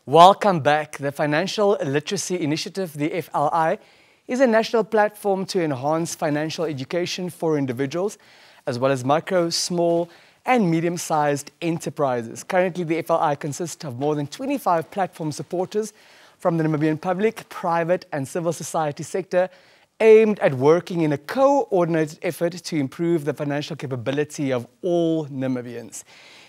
Welcome back. The Financial Literacy Initiative, the FLI, is a national platform to enhance financial education for individuals, as well as micro, small, and medium-sized enterprises. Currently, the FLI consists of more than 25 platform supporters from the Namibian public, private, and civil society sector, aimed at working in a coordinated effort to improve the financial capability of all Namibians.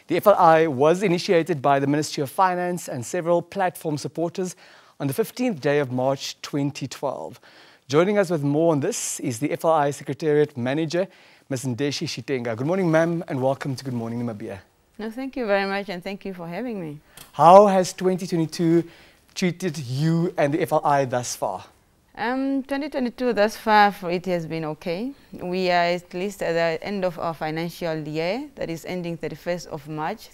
The FLI was initiated by the Ministry of Finance and several platform supporters on the 15th day of March 2012. Joining us with more on this is the FLI Secretariat Manager, Ms. Ndeshi Shitenga. Good morning, ma'am, and welcome to Good Morning Namibia. No, thank you very much, and thank you for having me. How has 2022 treated you and the FLI thus far? 2022 thus far, for it has been okay. We are at least at the end of our financial year, that is ending 31st of March.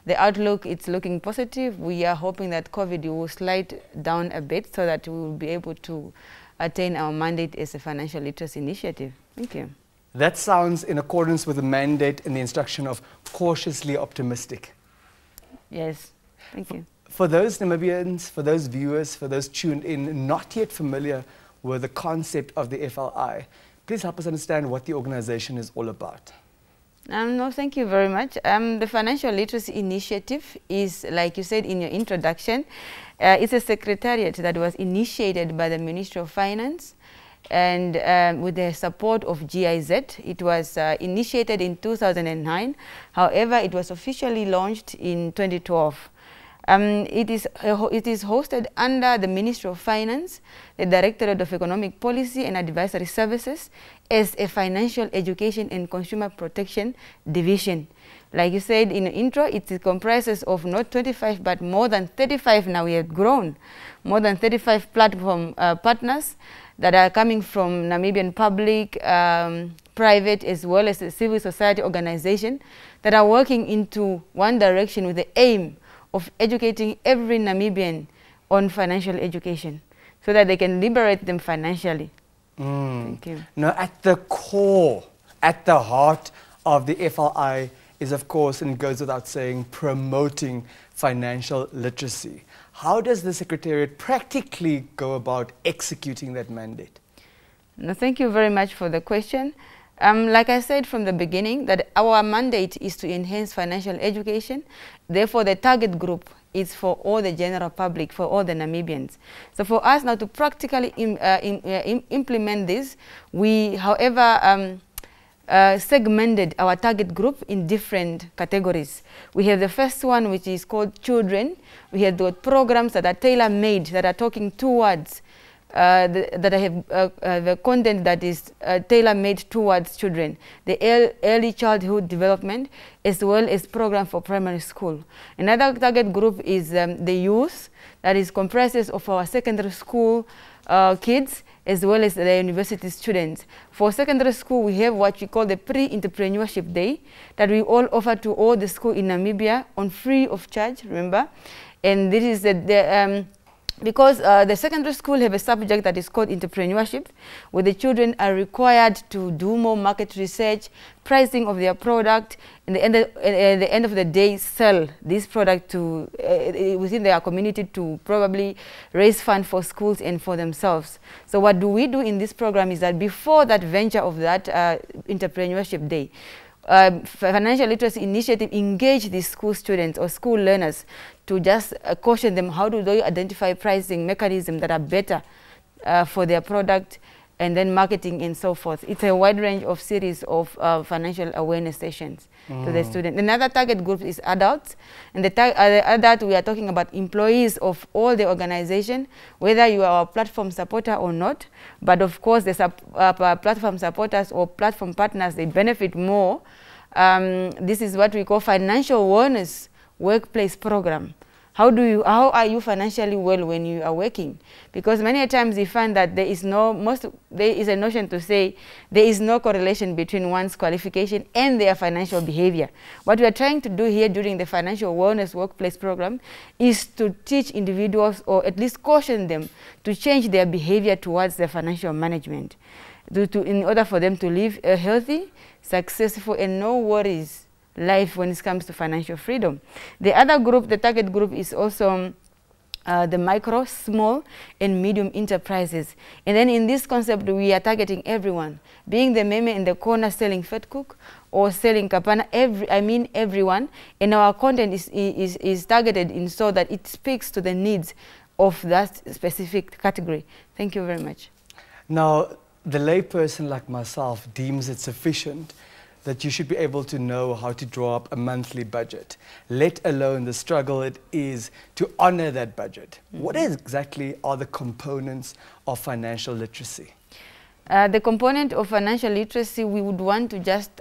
The outlook, it's looking positive. We are hoping that COVID will slide down a bit so that we will be able to attain our mandate as a financial literacy initiative. Thank you. That sounds in accordance with the mandate and the instruction of cautiously optimistic. Yes, thank you. For those Namibians, for those viewers, for those tuned in, not yet familiar with the concept of the FLI, please help us understand what the organization is all about. No, thank you very much. The Financial Literacy Initiative is, like you said in your introduction, it's a secretariat that was initiated by the Ministry of Finance and with the support of GIZ. It was initiated in 2009. However, it was officially launched in 2012. It is hosted under the Ministry of Finance, the Directorate of Economic Policy and Advisory Services, as a financial education and consumer protection division. Like you said in the intro, it comprises of not 25 but more than 35. Now we have grown more than 35 platform partners that are coming from Namibian public, private, as well as the civil society organization that are working into one direction with the aim of educating every Namibian on financial education so that they can liberate them financially. Thank you. Now, at the core, at the heart of the FLI is, of course, and it goes without saying, promoting financial literacy. How does the Secretariat practically go about executing that mandate? No, thank you very much for the question. Like I said from the beginning, that our mandate is to enhance financial education. Therefore, the target group is for all the general public, for all the Namibians. So for us now to practically implement this, we, however, segmented our target group in different categories. We have the first one, which is called children. We have the programs that are tailor-made, that are talking towards that I have the content that is tailor-made towards children, the early childhood development, as well as program for primary school. Another target group is the youth, that is comprises of our secondary school kids, as well as the university students. For secondary school, we have what we call the Pre-Entrepreneurship Day, that we all offer to all the schools in Namibia on free of charge, remember? And this is because the secondary school have a subject that is called entrepreneurship, where the children are required to do more market research, pricing of their product, and at the end of the day sell this product to within their community to probably raise funds for schools and for themselves. So what do we do in this program is that before that venture of that entrepreneurship day, Financial Literacy Initiative engage these school students or school learners to just caution them how do they identify pricing mechanisms that are better for their product, and then marketing and so forth. It's a wide range of series of financial awareness sessions to the students. Another target group is adults, and the adult we are talking about employees of all the organization, whether you are a platform supporter or not. But of course, the platform supporters or platform partners, they benefit more. This is what we call financial wellness workplace program. How are you financially well when you are working? Because many times you find that there is a notion to say there is no correlation between one's qualification and their financial behavior. What we are trying to do here during the financial wellness workplace program is to teach individuals, or at least caution them, to change their behavior towards their financial management in order for them to live a healthy, successful, and no worries life when it comes to financial freedom. The other group, the target group, is also the micro, small, and medium enterprises. And then in this concept, we are targeting everyone, being the meme in the corner selling fat cook or selling kapana, everyone. And our content is targeted in so that it speaks to the needs of that specific category. Thank you very much. Now, the layperson like myself deems it sufficient that you should be able to know how to draw up a monthly budget, let alone the struggle it is to honor that budget. What exactly are the components of financial literacy? The component of financial literacy, we would want to just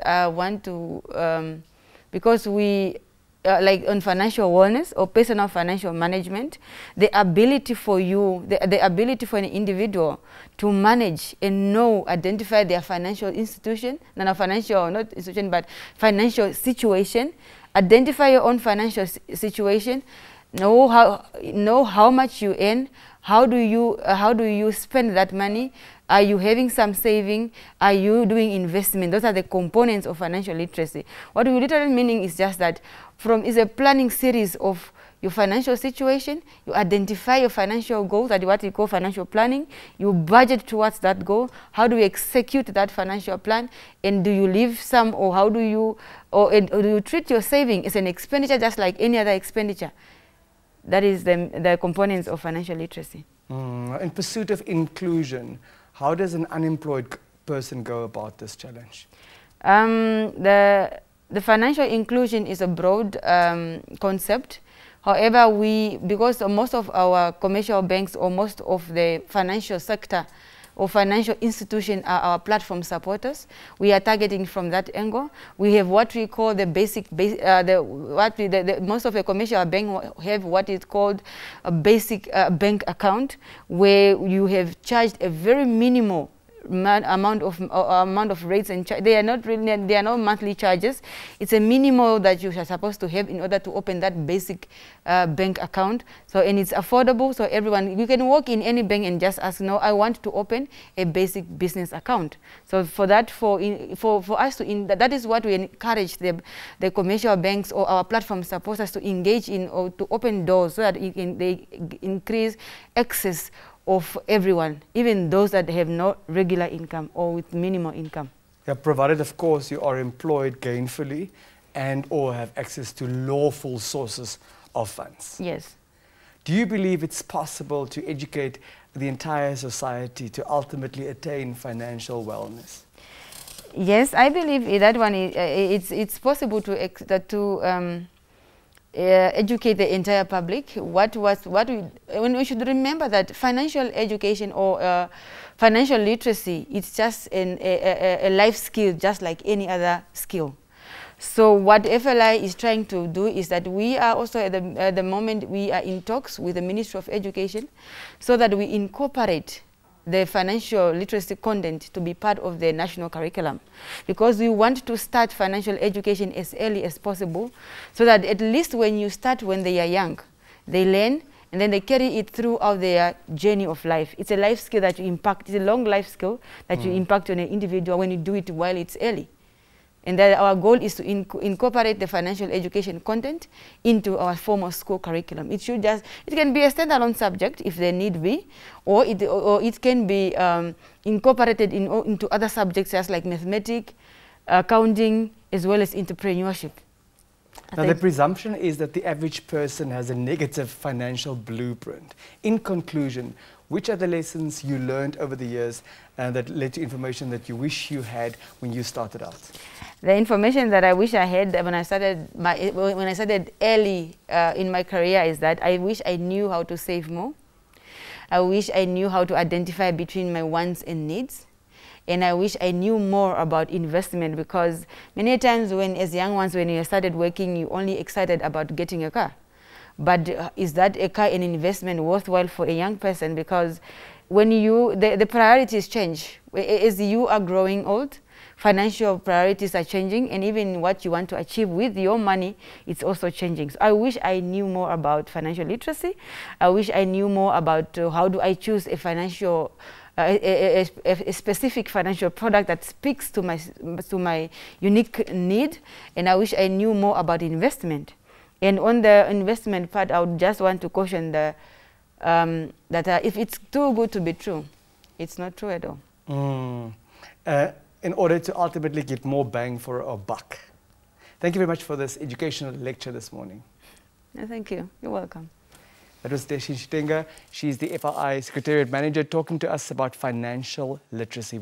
because we, like on financial wellness or personal financial management, the ability for you, the ability for an individual to manage and identify their financial institution, not institution, but financial situation, identify your own financial situation, know how much you earn, how do you spend that money, are you having some saving, are you doing investment? Those are the components of financial literacy. What we literally meaning is just that is a planning series of your financial situation, you identify your financial goals, that is what we call financial planning, you budget towards that goal, how do you execute that financial plan, and do you leave some, or how do you, do you treat your saving as an expenditure just like any other expenditure? That is the components of financial literacy. In pursuit of inclusion, how does an unemployed person go about this challenge? The financial inclusion is a broad concept. However, because most of our commercial banks or most of the financial sector or financial institutions are our platform supporters, we are targeting from that angle. We have what we call the most of the commercial bank have what is called a basic bank account, where you have charged a very minimal amount of rates and they are not monthly charges. It's a minimal that you are supposed to have in order to open that basic bank account. So, and it's affordable, so everyone, you can walk in any bank and just ask, no, I want to open a basic business account. So for that, for us to, that is what we encourage the commercial banks or our platform supporters to engage in, or to open doors so that they increase access of everyone, even those that have no regular income or with minimal income. Yeah, provided, of course, you are employed gainfully and or have access to lawful sources of funds. Yes. Do you believe it's possible to educate the entire society to ultimately attain financial wellness? Yes, I believe that one. It's possible to educate the entire public. When we should remember that financial education or financial literacy, it's just a life skill, just like any other skill. So what FLI is trying to do is that we are also at the moment we are in talks with the Ministry of Education, so that we incorporate the financial literacy content to be part of the national curriculum, because we want to start financial education as early as possible, so that at least when you start when they are young, they learn and then they carry it throughout their journey of life. It's a life skill that you impact, it's a long life skill that you impact on an individual when you do it while it's early. And that our goal is to incorporate the financial education content into our formal school curriculum. It can be a standalone subject if there need be, or it can be incorporated into other subjects just like mathematics, accounting, as well as entrepreneurship. Now, the presumption is that the average person has a negative financial blueprint. In conclusion, which are the lessons you learned over the years that led to information that you wish you had when you started out? The information that I wish I had when I started early in my career is that I wish I knew how to save more. I wish I knew how to identify between my wants and needs. And I wish I knew more about investment, because many times as young ones, when you started working, you're only excited about getting a car. But is that a car an investment worthwhile for a young person? Because when the priorities change. As you are growing old, financial priorities are changing, and even what you want to achieve with your money, it's also changing. So I wish I knew more about financial literacy. I wish I knew more about how do I choose a financial a specific financial product that speaks to my unique need, and I wish I knew more about investment. And on the investment part, I would just want to caution the if it's too good to be true, it's not true at all. In order to ultimately get more bang for a buck. Thank you very much for this educational lecture this morning. No, thank you. You're welcome. That was Ndeshi Shitenga. She's the FLI Secretariat Manager talking to us about financial literacy.